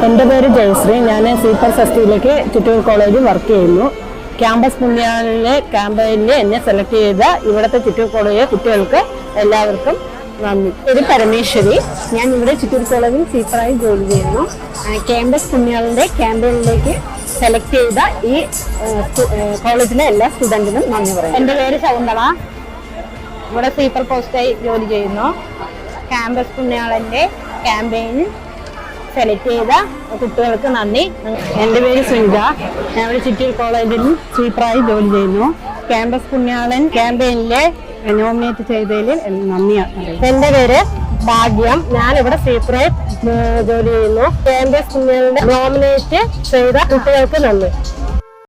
എൻ്റെ പേര് ജയശ്രീ. ഞാൻ സീപ്പർ സസ്റ്റിയിലേക്ക് ചിറ്റൂർ കോളേജിൽ വർക്ക് ചെയ്യുന്നു. ക്യാമ്പസ് പുണ്യാളിലെ ക്യാമ്പയിനിൽ എന്നെ സെലക്ട് ചെയ്ത ഇവിടുത്തെ ചിറ്റൂർ കോളേജിലെ കുട്ടികൾക്ക് എല്ലാവർക്കും നന്ദി. ഇത് പരമേശ്വരി. ഞാൻ ഇവിടെ ചിറ്റൂർ കോളേജിൽ സീപ്പറായി ജോലി ചെയ്യുന്നു. ക്യാമ്പസ് പുണ്യാളിന്റെ ക്യാമ്പയിനിലേക്ക് സെലക്ട് ചെയ്ത ഈ കോളേജിലെ എല്ലാ സ്റ്റുഡൻറ്റിനും നന്ദി പറയും. എൻ്റെ പേര് ശകുന്തള. ഇവിടെ സീപ്പർ പോസ്റ്റായി ജോലി ചെയ്യുന്നു. ക്യാമ്പസ് പുണ്യാളന്റെ ക്യാമ്പയിനിൽ സെലക്ട് ചെയ്ത കുട്ടികൾക്ക് നന്ദി. എൻ്റെ പേര് സുനിത. ഞാൻ ഇവിടെ ചിറ്റൂർ കോളേജിൽ സീപ്പറായി ജോലി ചെയ്യുന്നു. ക്യാമ്പസ് പുണ്യാളൻ ക്യാമ്പയിനിലെ നോമിനേറ്റ് ചെയ്തതിൽ നന്ദി. എൻ്റെ പേര് ഭാഗ്യം. ഞാനിവിടെ സീപ്പറായി ജോലി ചെയ്യുന്നു. ക്യാമ്പസ് പുണ്യാളന്റെ നോമിനേറ്റ് ചെയ്ത കുട്ടികൾക്ക് നന്ദി.